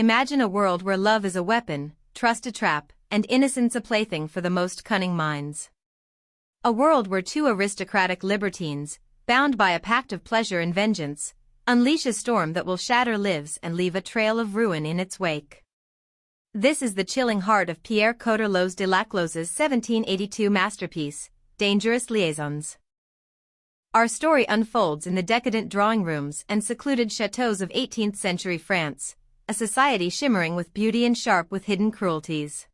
Imagine a world where love is a weapon, trust a trap, and innocence a plaything for the most cunning minds. A world where two aristocratic libertines, bound by a pact of pleasure and vengeance, unleash a storm that will shatter lives and leave a trail of ruin in its wake. This is the chilling heart of Pierre Cauderlos de Laclose's 1782 masterpiece, Dangerous Liaisons. Our story unfolds in the decadent drawing rooms and secluded chateaux of 18th-century France, a society shimmering with beauty and sharp with hidden cruelties.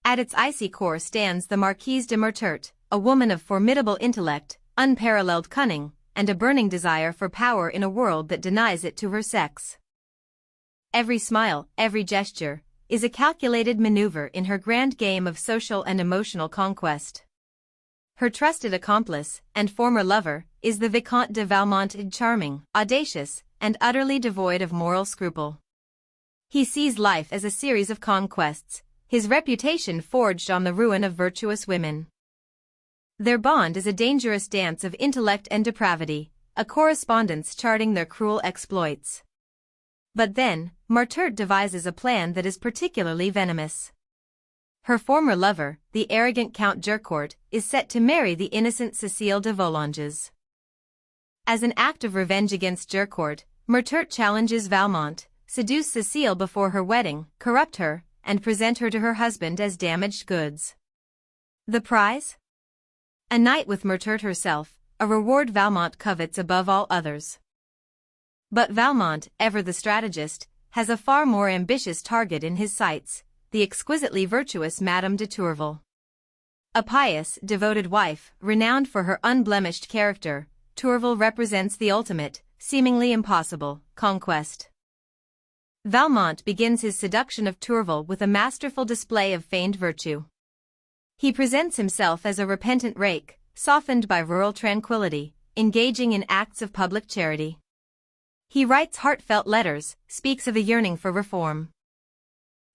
At its icy core stands the Marquise de Mertert, a woman of formidable intellect, unparalleled cunning, and a burning desire for power in a world that denies it to her sex. Every smile, every gesture, is a calculated maneuver in her grand game of social and emotional conquest. Her trusted accomplice, and former lover, is the Vicomte de Valmont, charming, audacious, and utterly devoid of moral scruple. He sees life as a series of conquests, his reputation forged on the ruin of virtuous women. Their bond is a dangerous dance of intellect and depravity, a correspondence charting their cruel exploits. But then, Mertert devises a plan that is particularly venomous. Her former lover, the arrogant Count Jurcourt, is set to marry the innocent Cécile de Volanges. As an act of revenge against Jurcourt, Mertert challenges Valmont, seduce Cécile before her wedding, corrupt her, and present her to her husband as damaged goods. The prize? A night with Mertert herself, a reward Valmont covets above all others. But Valmont, ever the strategist, has a far more ambitious target in his sights, the exquisitely virtuous Madame de Tourvel. A pious, devoted wife, renowned for her unblemished character, Tourvel represents the ultimate, seemingly impossible, conquest. Valmont begins his seduction of Tourvel with a masterful display of feigned virtue. He presents himself as a repentant rake, softened by rural tranquility, engaging in acts of public charity. He writes heartfelt letters, speaks of a yearning for reform.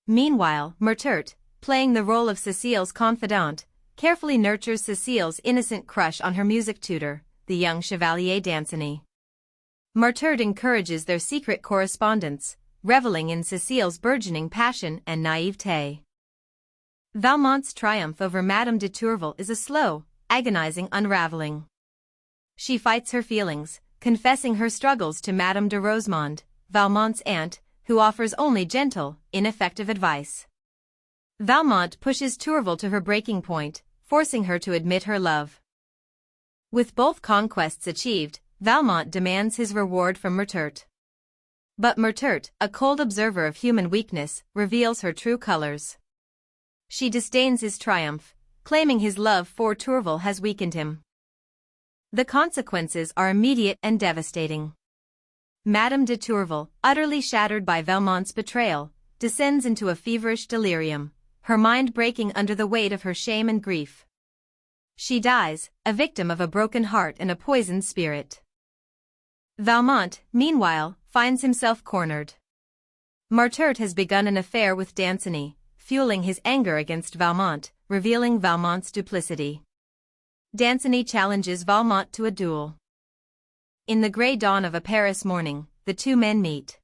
Meanwhile, Mertert, playing the role of Cécile's confidant, carefully nurtures Cécile's innocent crush on her music tutor, the young Chevalier d'Anceny. Mertert encourages their secret correspondence, reveling in Cécile's burgeoning passion and naivete. Valmont's triumph over Madame de Tourvel is a slow, agonizing unraveling. She fights her feelings, confessing her struggles to Madame de Rosemonde, Valmont's aunt, who offers only gentle, ineffective advice. Valmont pushes Tourvel to her breaking point, forcing her to admit her love. With both conquests achieved, Valmont demands his reward from Mertert. But Mertert, a cold observer of human weakness, reveals her true colors. She disdains his triumph, claiming his love for Tourvel has weakened him. The consequences are immediate and devastating. Madame de Tourvel, utterly shattered by Valmont's betrayal, descends into a feverish delirium, her mind breaking under the weight of her shame and grief. She dies, a victim of a broken heart and a poisoned spirit. Valmont, meanwhile, finds himself cornered. Mertert has begun an affair with d'Anceny, fueling his anger against Valmont, revealing Valmont's duplicity. d'Anceny challenges Valmont to a duel. In the grey dawn of a Paris morning, the two men meet.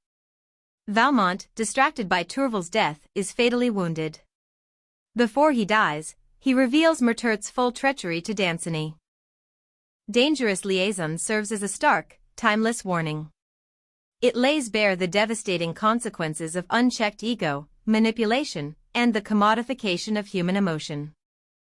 Valmont, distracted by Tourvel's death, is fatally wounded. Before he dies, he reveals Mertert's full treachery to d'Anceny. Dangerous Liaison serves as a stark, timeless warning. It lays bare the devastating consequences of unchecked ego, manipulation, and the commodification of human emotion.